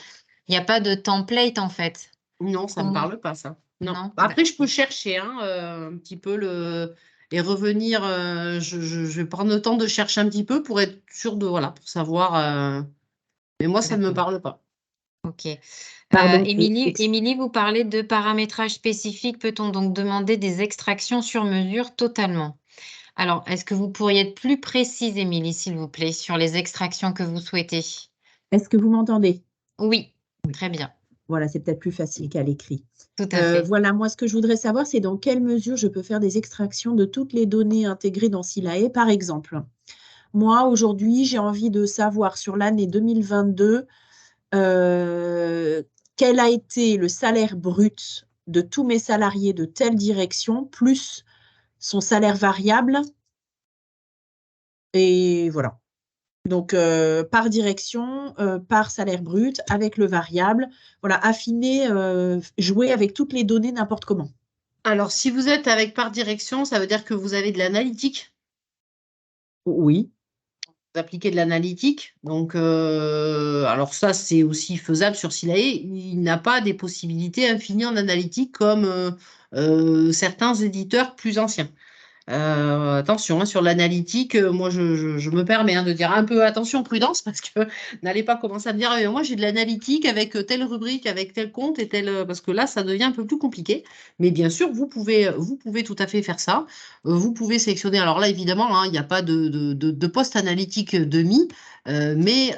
Il n'y a pas de template en fait. non, ça ne me Comment? parle pas, ça. Non. Non? Après, je peux chercher hein, un petit peu et revenir. Je vais prendre le temps de chercher un petit peu pour être sûr de, voilà, pour savoir. Mais moi, ça ne me D'accord. parle pas. Ok. Pardon. Émilie, vous parlez de paramétrage spécifique. Peut-on donc demander des extractions sur mesure totalement? Alors, est-ce que vous pourriez être plus précise, Émilie, s'il vous plaît, sur les extractions que vous souhaitez? Est-ce que vous m'entendez? Oui, très bien. Voilà, c'est peut-être plus facile qu'à l'écrit. Tout à fait. Voilà, moi, ce que je voudrais savoir, c'est dans quelle mesure je peux faire des extractions de toutes les données intégrées dans Silae. Par exemple, moi, aujourd'hui, j'ai envie de savoir sur l'année 2022 quel a été le salaire brut de tous mes salariés de telle direction, plus son salaire variable. Et voilà. Donc, par direction, par salaire brut, avec le variable. Voilà, affiner, jouer avec toutes les données n'importe comment. Alors, si vous êtes avec par direction, ça veut dire que vous avez de l'analytique. Oui. Vous appliquez de l'analytique. Donc, alors ça, c'est aussi faisable sur Silae. Il n'a pas des possibilités infinies en analytique comme certains éditeurs plus anciens. Attention, hein, sur l'analytique, moi je me permets de dire un peu attention, prudence, parce que n'allez pas commencer à me dire, moi j'ai de l'analytique avec telle rubrique, avec tel compte et tel, parce que là ça devient un peu plus compliqué. Mais bien sûr, vous pouvez tout à fait faire ça. Vous pouvez sélectionner. Alors là, évidemment, hein, il n'y a pas de poste analytique demi, mais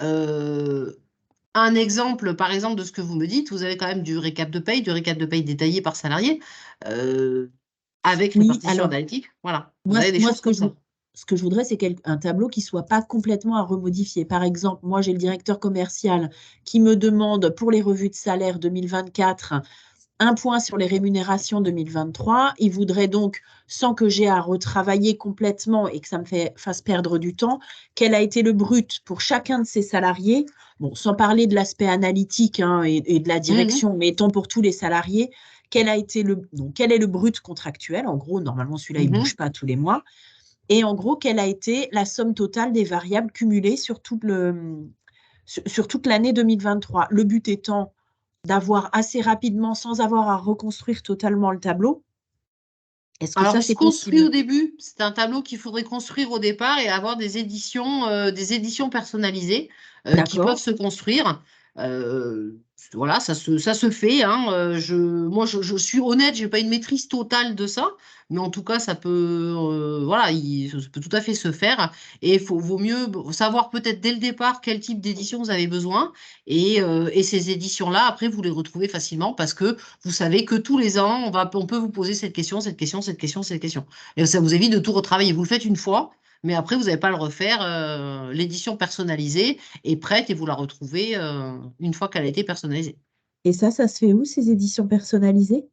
un exemple, par exemple, de ce que vous me dites, vous avez quand même du récap de paye détaillé par salarié. Avec Oui, répartition alors, analytique, voilà. Vous moi, avez des moi choses comme ça. ce que je voudrais, c'est un tableau qui ne soit pas complètement à remodifier. Par exemple, moi, j'ai le directeur commercial qui me demande pour les revues de salaire 2024 un point sur les rémunérations 2023. Il voudrait donc, sans que j'ai à retravailler complètement et que ça me fasse perdre du temps, quel a été le brut pour chacun de ces salariés. Bon, sans parler de l'aspect analytique hein, et de la direction, mais étant pour tous les salariés, quel est le brut contractuel? En gros, normalement, celui-là, il ne bouge pas tous les mois. Et en gros, quelle a été la somme totale des variables cumulées sur toute l'année 2023? Le but étant d'avoir assez rapidement, sans avoir à reconstruire totalement le tableau. Est-ce que Alors, ça, il se c'est construit possible? au début. C'est un tableau qu'il faudrait construire au départ et avoir des éditions personnalisées qui peuvent D'accord. se construire. voilà, ça se fait. Hein. Moi, je suis honnête, je n'ai pas une maîtrise totale de ça, mais en tout cas, ça peut, voilà, ça peut tout à fait se faire. Et vaut mieux savoir peut-être dès le départ quel type d'édition vous avez besoin. Et ces éditions-là, après, vous les retrouvez facilement parce que vous savez que tous les ans, on peut vous poser cette question, cette question, cette question, cette question. Et ça vous évite de tout retravailler. Vous le faites une fois. Mais après, vous n'avez pas à le refaire. L'édition personnalisée est prête et vous la retrouvez une fois qu'elle a été personnalisée. Et ça se fait où, ces éditions personnalisées?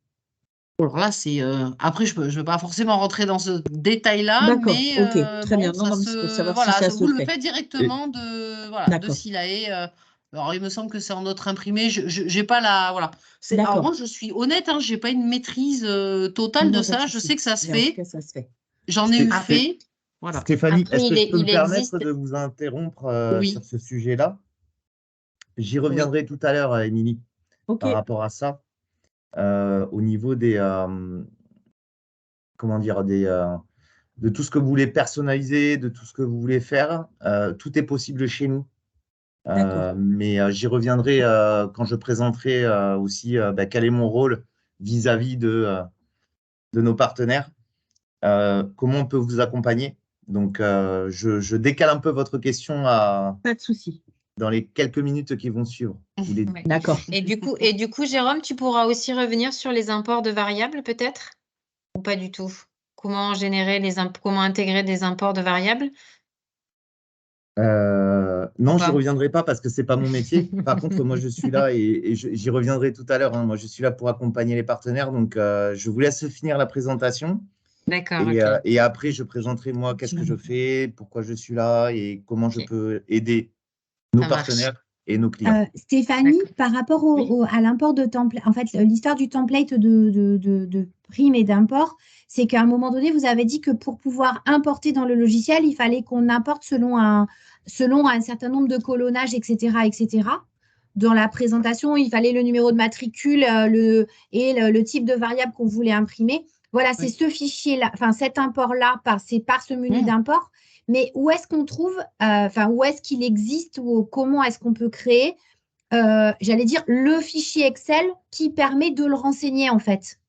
Alors là, c'est après, je ne veux pas forcément rentrer dans ce détail-là, D'accord, mais ok, très bien. Non, ça non, mais c'est pour savoir si voilà, ça se vous le fait. faites directement de D'accord, Silae. Alors, il me semble que c'est en notre imprimé. J'ai pas voilà. Alors, moi, d'accord. je suis honnête, hein, je n'ai pas une maîtrise totale de Non, pas de ça. Je souci. sais que ça se Mais en tout fait. cas, ça se fait. J'en ai eu Après, fait. Voilà. Stéphanie, après, est-ce que je peux me il permettre existe. de vous interrompre sur Oui. ce sujet-là? J'y Oui. reviendrai tout à l'heure, Émilie, Ok, par rapport à ça. Au niveau des, comment dire, de tout ce que vous voulez personnaliser, de tout ce que vous voulez faire, tout est possible chez nous. d'accord. Mais j'y reviendrai quand je présenterai aussi quel est mon rôle vis-à-vis de nos partenaires, comment on peut vous accompagner. Donc, je décale un peu votre question Pas de souci. dans les quelques minutes qui vont suivre. Ouais. D'accord. Et du coup, Jérôme, tu pourras aussi revenir sur les imports de variables, peut-être? Ou pas du tout? Comment comment intégrer des imports de variables? Non, j'y Pas. reviendrai pas parce que c'est pas mon métier. Par contre, moi, je suis là et j'y reviendrai tout à l'heure. Hein. Moi, je suis là pour accompagner les partenaires. Donc, je vous laisse finir la présentation. D'accord, ok. Et après, je présenterai moi qu'est-ce que je fais, pourquoi je suis là et comment je Ok. peux aider nos Ça marche. partenaires et nos clients. Stéphanie, D'accord. par rapport Oui. à l'import de template, en fait, l'histoire du template de prime et d'import, c'est qu'à un moment donné, vous avez dit que pour pouvoir importer dans le logiciel, il fallait qu'on importe selon un certain nombre de colonnages, etc., etc. Dans la présentation, il fallait le numéro de matricule le type de variable qu'on voulait imprimer. Voilà, c'est Oui. ce fichier-là, enfin cet import-là, c'est par ce menu d'import. Mais où est-ce qu'on trouve, où est-ce qu'il existe ou comment est-ce qu'on peut créer, j'allais dire, le fichier Excel qui permet de le renseigner en fait?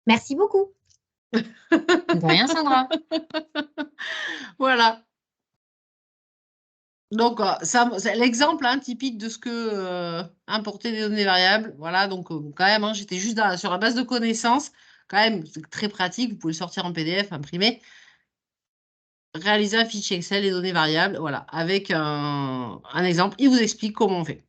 Merci beaucoup. De rien, Sandra. Voilà. Donc, c'est l'exemple typique de ce que importer des données variables. Voilà, donc quand même, hein, j'étais juste sur la base de connaissances. Quand même, c'est très pratique. Vous pouvez le sortir en PDF, imprimer, réaliser un fichier Excel des données variables. Voilà, avec un exemple. Il vous explique comment on fait.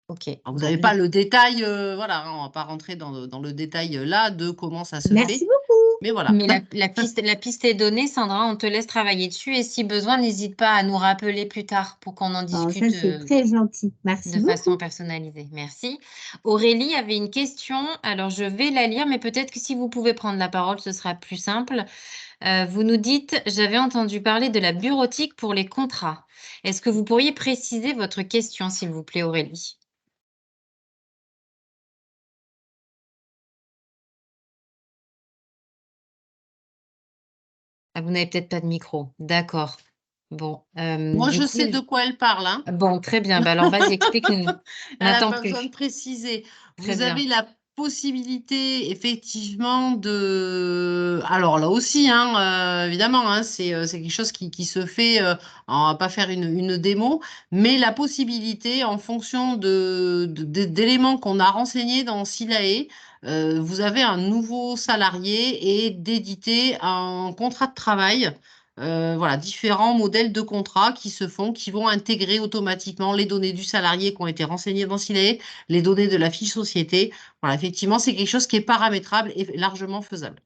Ok. Alors, vous n'avez pas le détail, voilà, hein, on ne va pas rentrer dans le détail là de comment ça se Merci fait. beaucoup. Mais voilà. Mais la piste est donnée, Sandra, on te laisse travailler dessus et si besoin, n'hésite pas à nous rappeler plus tard pour qu'on en Ça, discute c'est très gentil. Merci de beaucoup. façon personnalisée. Merci. Aurélie avait une question, alors je vais la lire, mais peut-être que si vous pouvez prendre la parole, ce sera plus simple. Vous nous dites, j'avais entendu parler de la bureautique pour les contrats. Est-ce que vous pourriez préciser votre question, s'il vous plaît, Aurélie? Ah, vous n'avez peut-être pas de micro. D'accord. Bon, Moi, du je coup, sais de quoi elle parle. Hein. bon, très bien. Bah, alors, vas-y, explique-nous. Elle n'a N'attends pas plus. besoin de préciser. Très Vous bien. avez la possibilité, effectivement, de... Alors là aussi, évidemment, c'est quelque chose qui se fait, on ne va pas faire une démo, mais la possibilité, en fonction d'éléments qu'on a renseignés dans Silae, vous avez un nouveau salarié et d'éditer un contrat de travail. Voilà, différents modèles de contrats qui se font, qui vont intégrer automatiquement les données du salarié qui ont été renseignées dans Silae, les données de la fiche société. Voilà, effectivement, c'est quelque chose qui est paramétrable et largement faisable.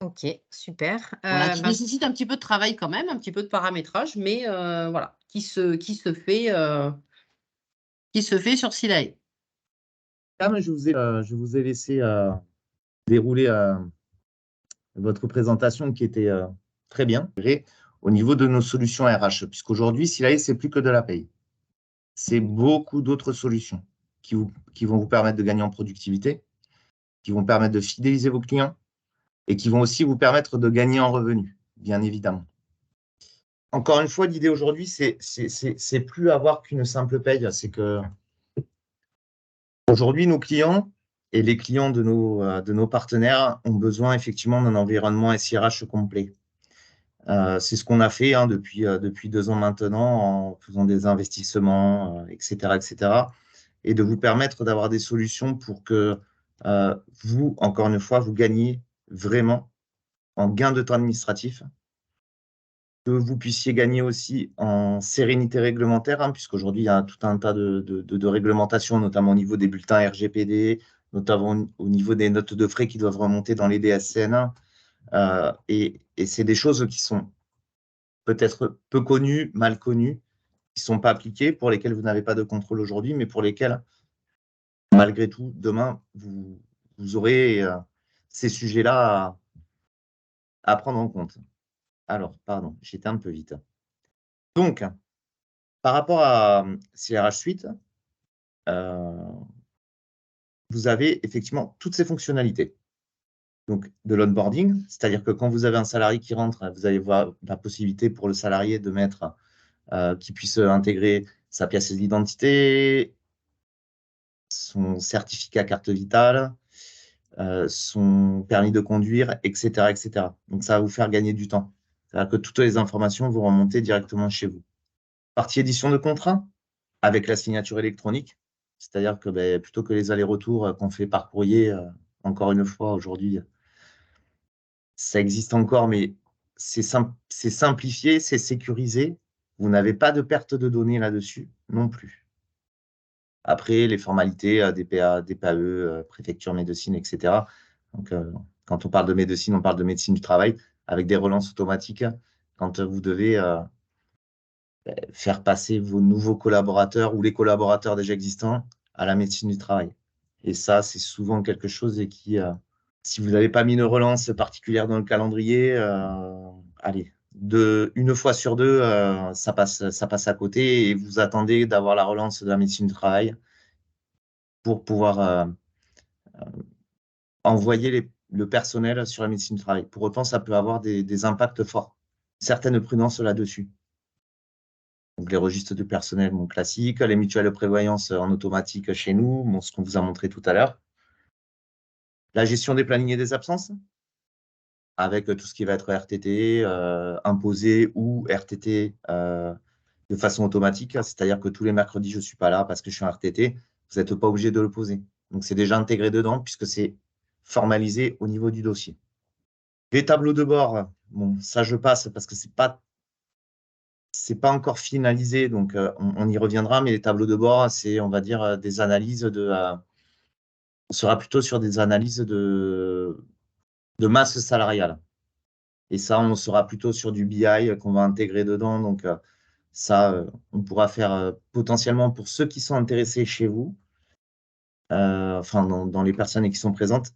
Ok, super. Voilà, qui nécessite un petit peu de travail quand même, un petit peu de paramétrage, mais voilà, qui se fait sur Silae. Je vous ai laissé dérouler votre présentation qui était très bien au niveau de nos solutions RH, puisqu'aujourd'hui, Silae, c'est plus que de la paye. C'est beaucoup d'autres solutions qui vont vous permettre de gagner en productivité, qui vont permettre de fidéliser vos clients et qui vont aussi vous permettre de gagner en revenus. bien évidemment. Encore une fois, l'idée aujourd'hui, c'est plus avoir qu'une simple paye. C'est que aujourd'hui, nos clients et les clients de nos partenaires ont besoin effectivement d'un environnement SIRH complet. C'est ce qu'on a fait depuis 2 ans maintenant en faisant des investissements, etc., etc. Et de vous permettre d'avoir des solutions pour que vous, encore une fois, vous gagnez vraiment en gain de temps administratif, que vous puissiez gagner aussi en sérénité réglementaire, puisqu'aujourd'hui, il y a tout un tas de réglementations, notamment au niveau des bulletins RGPD, notamment au niveau des notes de frais qui doivent remonter dans les DSCN1. Et c'est des choses qui sont peut-être peu connues, mal connues, qui ne sont pas appliquées, pour lesquelles vous n'avez pas de contrôle aujourd'hui, mais pour lesquelles, malgré tout, demain, vous aurez ces sujets-là à prendre en compte. Alors, pardon, j'étais un peu vite. Donc, par rapport à CRH Suite, vous avez effectivement toutes ces fonctionnalités. Donc, de l'onboarding, c'est-à-dire que quand vous avez un salarié qui rentre, vous allez voir la possibilité pour le salarié de mettre, qu'il puisse intégrer sa pièce d'identité, son certificat carte vitale, son permis de conduire, etc., etc. Donc, ça va vous faire gagner du temps. C'est-à-dire que toutes les informations vont remonter directement chez vous. Partie édition de contrat, avec la signature électronique, c'est-à-dire que plutôt que les allers-retours qu'on fait par courrier, encore une fois, aujourd'hui, ça existe encore, mais c'est simplifié, c'est sécurisé. Vous n'avez pas de perte de données là-dessus non plus. Après, les formalités des PAE, préfecture médecine, etc. Donc, quand on parle de médecine, on parle de médecine du travail, avec des relances automatiques quand vous devez faire passer vos nouveaux collaborateurs ou les collaborateurs déjà existants à la médecine du travail. Et ça, c'est souvent quelque chose qui, si vous n'avez pas mis une relance particulière dans le calendrier, allez, une fois sur 2, ça passe à côté et vous attendez d'avoir la relance de la médecine du travail pour pouvoir envoyer le personnel sur la médecine du travail. Pour autant, ça peut avoir des impacts forts. Certaines prudences là-dessus. Donc, les registres du personnel, classiques, les mutuelles de prévoyance en automatique chez nous, ce qu'on vous a montré tout à l'heure. La gestion des plannings et des absences, avec tout ce qui va être RTT, imposé ou RTT de façon automatique. C'est-à-dire que tous les mercredis, je ne suis pas là parce que je suis en RTT. Vous n'êtes pas obligé de le poser. Donc, c'est déjà intégré dedans puisque c'est formalisé au niveau du dossier. Les tableaux de bord, ça je passe parce que c'est pas encore finalisé, donc on y reviendra, mais les tableaux de bord, c'est, on va dire, des analyses on sera plutôt sur des analyses de masse salariale. Et ça, on sera plutôt sur du BI qu'on va intégrer dedans. Donc, ça, on pourra faire potentiellement pour ceux qui sont intéressés chez vous, enfin, dans les personnes qui sont présentes,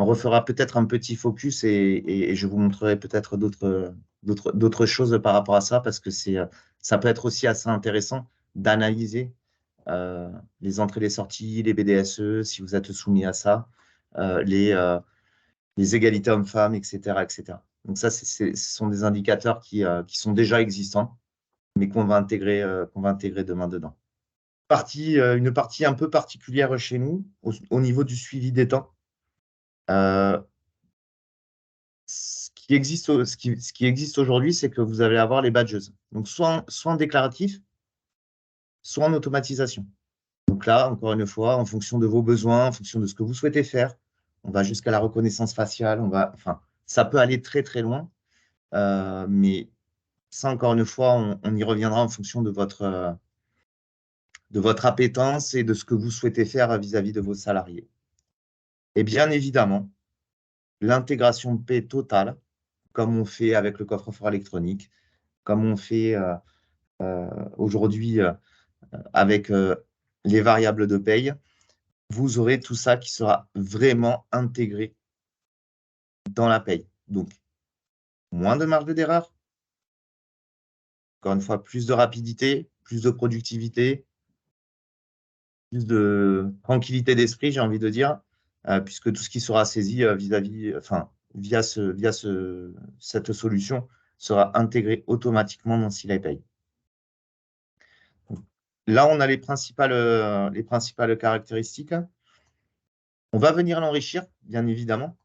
on refera peut-être un petit focus et je vous montrerai peut-être d'autres choses par rapport à ça, parce que ça peut être aussi assez intéressant d'analyser les entrées et les sorties, les BDSE, si vous êtes soumis à ça, les égalités hommes-femmes, etc., etc. Donc ça, ce sont des indicateurs qui sont déjà existants, mais qu'on va intégrer demain dedans. Une partie un peu particulière chez nous, au niveau du suivi des temps. Ce qui existe aujourd'hui, c'est que vous allez avoir les badges. Donc, soit en déclaratif, soit en automatisation. Donc là, encore une fois, en fonction de vos besoins, en fonction de ce que vous souhaitez faire, on va jusqu'à la reconnaissance faciale. Ça peut aller très, très loin. Mais ça, encore une fois, on y reviendra en fonction de votre appétence et de ce que vous souhaitez faire vis-à-vis de vos salariés. Et bien évidemment, l'intégration de paie totale, comme on fait avec le coffre-fort électronique, comme on fait aujourd'hui avec les variables de paye, vous aurez tout ça qui sera vraiment intégré dans la paye. Donc, moins de marge d'erreur, encore une fois, plus de rapidité, plus de productivité, plus de tranquillité d'esprit, j'ai envie de dire, puisque tout ce qui sera saisi vis-à-vis, via cette solution, sera intégré automatiquement dans Silay Pay. Là, on a les principales caractéristiques. On va venir l'enrichir, bien évidemment.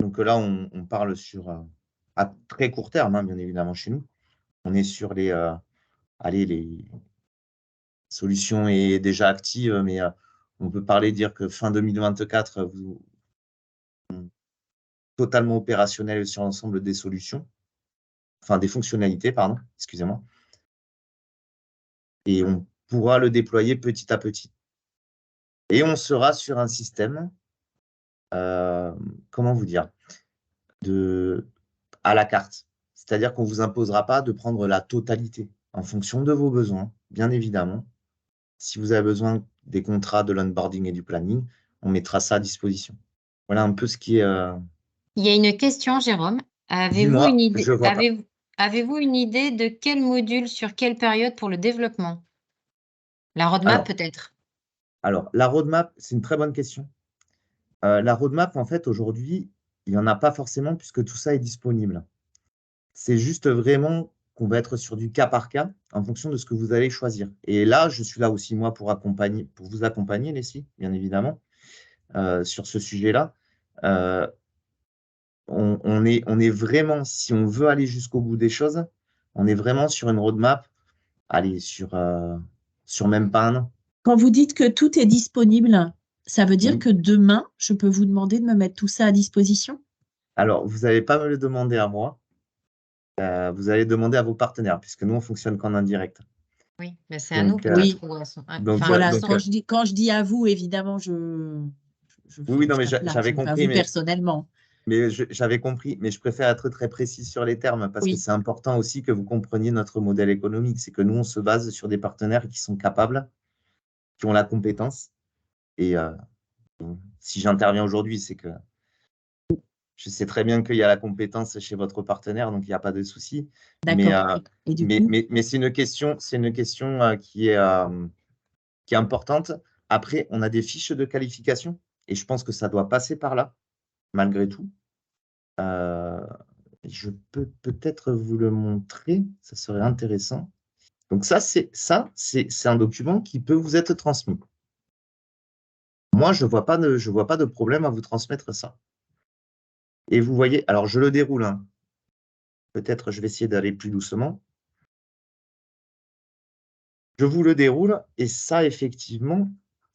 Donc là, on parle à très court terme, hein, bien évidemment, chez nous. On est sur les solutions est déjà active, mais on peut dire que fin 2024, vous totalement opérationnel sur l'ensemble des solutions, enfin des fonctionnalités, pardon, excusez-moi. Et on pourra le déployer petit à petit. Et on sera sur un système, comment vous dire, à la carte. C'est-à-dire qu'on ne vous imposera pas de prendre la totalité en fonction de vos besoins, bien évidemment. Si vous avez besoin des contrats, de l'onboarding et du planning, on mettra ça à disposition. Voilà un peu ce qui est... Il y a une question, Jérôme. Avez-vous Dis-moi, une idée, je vois pas. avez-vous une idée de quel module sur quelle période pour le développement? La roadmap peut-être? Alors, la roadmap, c'est une très bonne question. La roadmap, en fait, aujourd'hui, il n'y en a pas forcément puisque tout ça est disponible. C'est juste vraiment qu'on va être sur du cas par cas en fonction de ce que vous allez choisir. Et là, je suis là aussi, moi, pour vous accompagner, Leslie, bien évidemment, sur ce sujet-là. On est vraiment, si on veut aller jusqu'au bout des choses, on est vraiment sur une roadmap, allez, sur même pas un an. Quand vous dites que tout est disponible, ça veut dire Oui. que demain, je peux vous demander de me mettre tout ça à disposition? Alors, vous n'allez pas me le demander à moi, vous allez demander à vos partenaires, puisque nous, on fonctionne qu'en indirect. Oui, mais c'est à nous Donc, peut-être. donc, Voilà, donc, quand je dis à vous, évidemment, oui, non, mais tape large, j'avais enfin, compris, vous personnellement. mais j'avais compris, mais je préfère être très précis sur les termes parce que Oui. c'est important aussi que vous compreniez notre modèle économique. C'est que nous, on se base sur des partenaires qui sont capables, qui ont la compétence. Et si j'interviens aujourd'hui, c'est que je sais très bien qu'il y a la compétence chez votre partenaire, donc il n'y a pas de souci. D'accord. Et du coup, Mais c'est une question qui est importante. Après, on a des fiches de qualification et je pense que ça doit passer par là, malgré tout. Je peux peut-être vous le montrer, ça serait intéressant. Donc c'est un document qui peut vous être transmis. Moi, je vois pas de problème à vous transmettre ça. Et vous voyez, alors je le déroule, hein. Peut-être je vais essayer d'aller plus doucement. Je vous le déroule et ça, effectivement,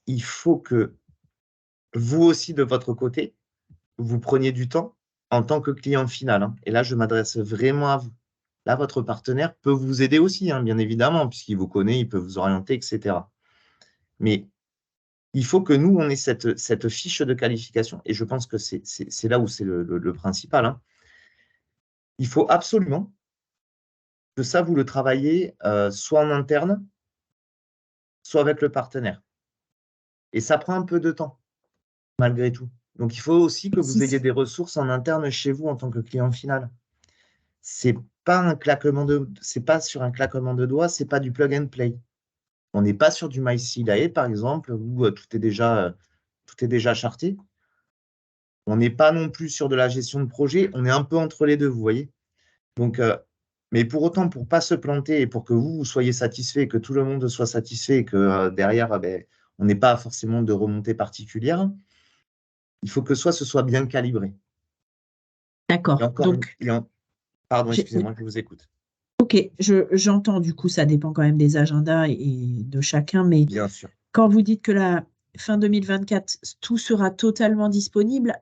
il faut que vous aussi, de votre côté, vous preniez du temps en tant que client final, hein. Et là, je m'adresse vraiment à vous. Là, votre partenaire peut vous aider aussi, hein, bien évidemment, puisqu'il vous connaît, il peut vous orienter, etc. Mais il faut que nous, on ait cette fiche de qualification, et je pense que c'est là où c'est le principal, hein. Il faut absolument que ça, vous le travaillez soit en interne, soit avec le partenaire. Et ça prend un peu de temps, malgré tout. Donc, il faut aussi que vous ayez des ressources en interne chez vous en tant que client final. C'est pas sur un claquement de doigts, c'est pas du plug and play. On n'est pas sur du MySilae, par exemple, où tout est déjà charté. On n'est pas non plus sur de la gestion de projet, on est un peu entre les deux, vous voyez. Donc, mais pour autant, pour ne pas se planter et pour que vous soyez satisfait, que tout le monde soit satisfait et que derrière, on n'ait pas forcément de remontée particulière, il faut que ce soit bien calibré. d'accord. Pardon, excusez-moi, je vous écoute. Ok, j'entends, du coup, ça dépend quand même des agendas et de chacun, mais bien sûr. Quand vous dites que la fin 2024, tout sera totalement disponible,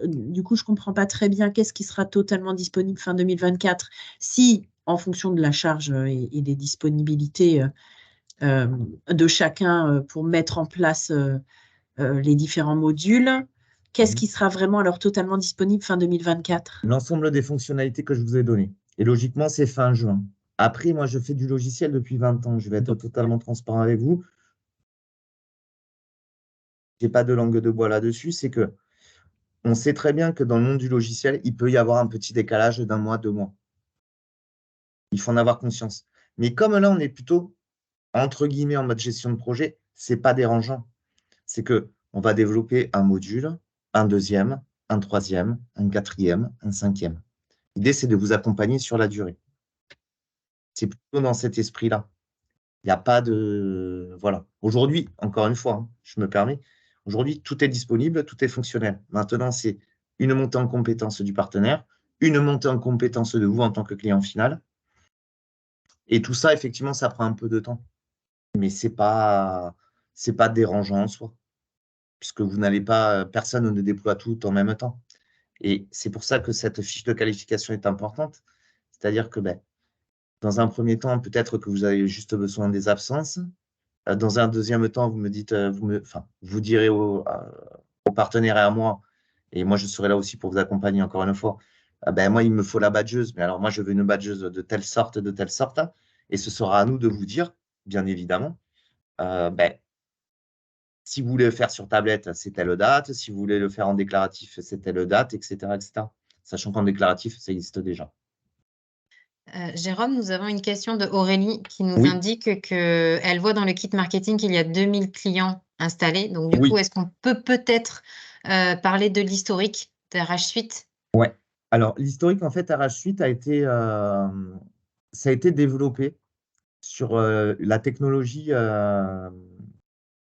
du coup, je ne comprends pas très bien qu'est-ce qui sera totalement disponible fin 2024 si, en fonction de la charge et des disponibilités de chacun pour mettre en place les différents modules, qu'est-ce qui sera vraiment alors totalement disponible fin 2024? L'ensemble des fonctionnalités que je vous ai données. Et logiquement, c'est fin juin. Après, moi, je fais du logiciel depuis 20 ans. Je vais être totalement transparent avec vous. Je n'ai pas de langue de bois là-dessus. C'est que on sait très bien que dans le monde du logiciel, il peut y avoir un petit décalage d'un mois, 2 mois. Il faut en avoir conscience. Mais comme là, on est plutôt, entre guillemets, en mode gestion de projet, ce n'est pas dérangeant. C'est qu'on va développer un module, un deuxième, un troisième, un quatrième, un cinquième. L'idée, c'est de vous accompagner sur la durée. C'est plutôt dans cet esprit-là. Il n'y a pas de... Voilà. Aujourd'hui, encore une fois, je me permets, aujourd'hui, tout est disponible, tout est fonctionnel. Maintenant, c'est une montée en compétence du partenaire, une montée en compétence de vous en tant que client final. Et tout ça, effectivement, ça prend un peu de temps. Mais c'est pas dérangeant en soi, puisque vous n'allez pas, personne ne déploie tout en même temps. Et c'est pour ça que cette fiche de qualification est importante. C'est-à-dire que dans un premier temps, peut-être que vous avez juste besoin des absences. Dans un deuxième temps, vous me dites, vous direz au partenaire et à moi, et moi je serai là aussi pour vous accompagner encore une fois. Moi, il me faut la badgeuse, mais alors moi je veux une badgeuse de telle sorte, et ce sera à nous de vous dire, bien évidemment, si vous voulez le faire sur tablette, c'est telle date, si vous voulez le faire en déclaratif, c'est telle date, etc., etc. Sachant qu'en déclaratif, ça existe déjà. Jérôme, nous avons une question de Aurélie qui nous Oui. indique qu'elle voit dans le kit marketing qu'il y a 2000 clients installés. Donc, du Oui. coup, est-ce qu'on peut peut-être parler de l'historique d'RH Suite? Ouais. Alors, l'historique, en fait, RH Suite ça a été développé sur la technologie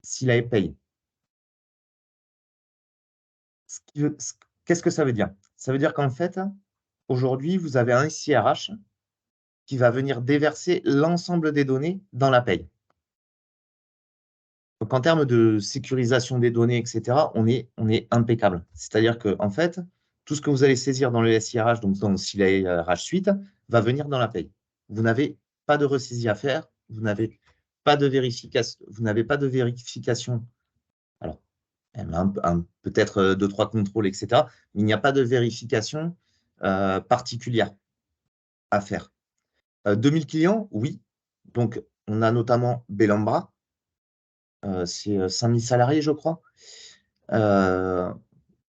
Silae Pay. Qu'est-ce que ça veut dire? Ça veut dire qu'en fait, aujourd'hui, vous avez un SIRH qui va venir déverser l'ensemble des données dans la paye. Donc, en termes de sécurisation des données, etc., on est impeccable. C'est-à-dire que, en fait, tout ce que vous allez saisir dans le SIRH, donc dans le Silae RH Suite, va venir dans la paye. Vous n'avez pas de ressaisie à faire, vous n'avez pas de vérification. Alors, peut-être 2-3 contrôles, etc., mais il n'y a pas de vérification particulière à faire. 2000 clients, oui. Donc, on a notamment Bellambra, c'est 5000 salariés, je crois,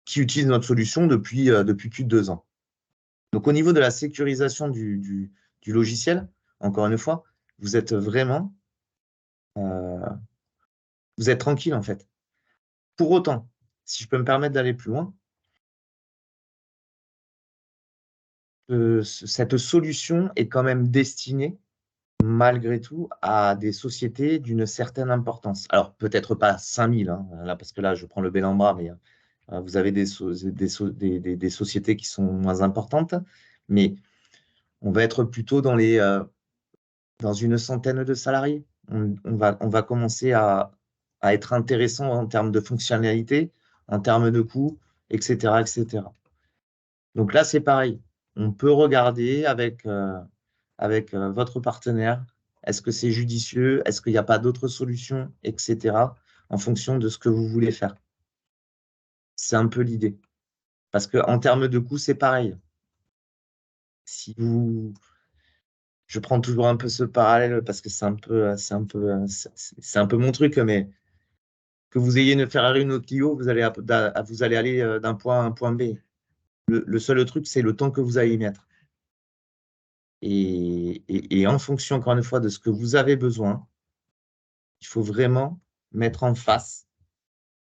qui utilisent notre solution depuis plus de 2 ans. Donc, au niveau de la sécurisation du logiciel, encore une fois, vous êtes vraiment vous êtes tranquille, en fait. Pour autant, si je peux me permettre d'aller plus loin, cette solution est quand même destinée, malgré tout, à des sociétés d'une certaine importance. Alors, peut-être pas 5000, là, parce que là, je prends le Bellambra, mais vous avez des sociétés qui sont moins importantes, mais on va être plutôt dans une centaine de salariés. On va commencer à être intéressant en termes de fonctionnalité, en termes de coûts, etc., etc. Donc là, c'est pareil. On peut regarder avec votre partenaire, est-ce que c'est judicieux, est-ce qu'il n'y a pas d'autres solutions, etc., en fonction de ce que vous voulez faire. C'est un peu l'idée. Parce qu'en termes de coûts, c'est pareil. Je prends toujours un peu ce parallèle parce que c'est un peu mon truc, mais que vous ayez une Ferrari ou une Clio, vous allez aller d'un point A à un point B. Le seul truc, c'est le temps que vous allez y mettre. Et en fonction, encore une fois, de ce que vous avez besoin, il faut vraiment mettre en face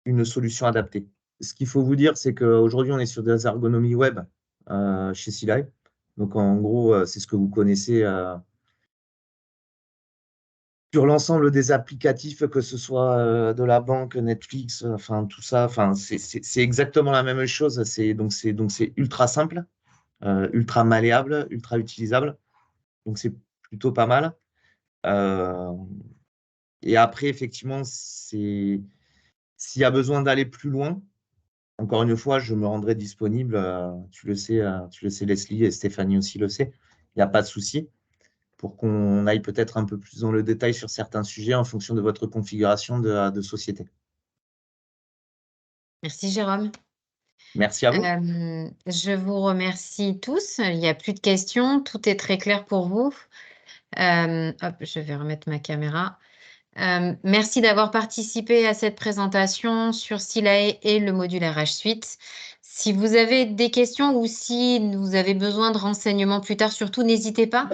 une solution adaptée. Ce qu'il faut vous dire, c'est qu'aujourd'hui, on est sur des ergonomies web chez Silae. Donc, en gros, c'est ce que vous connaissez sur l'ensemble des applicatifs, que ce soit de la banque, Netflix, enfin tout ça. Enfin, c'est exactement la même chose. Donc, c'est ultra simple, ultra malléable, ultra utilisable. Donc, c'est plutôt pas mal. Et après, effectivement, s'il y a besoin d'aller plus loin, encore une fois, je me rendrai disponible. Tu le sais, Leslie, et Stéphanie aussi le sait. Il n'y a pas de souci pour qu'on aille peut-être un peu plus dans le détail sur certains sujets en fonction de votre configuration de société. Merci, Jérôme. Merci à vous. Je vous remercie tous. Il n'y a plus de questions. Tout est très clair pour vous. Hop, je vais remettre ma caméra. Merci d'avoir participé à cette présentation sur Silae et le module RH Suite. Si vous avez des questions ou si vous avez besoin de renseignements plus tard, surtout n'hésitez pas.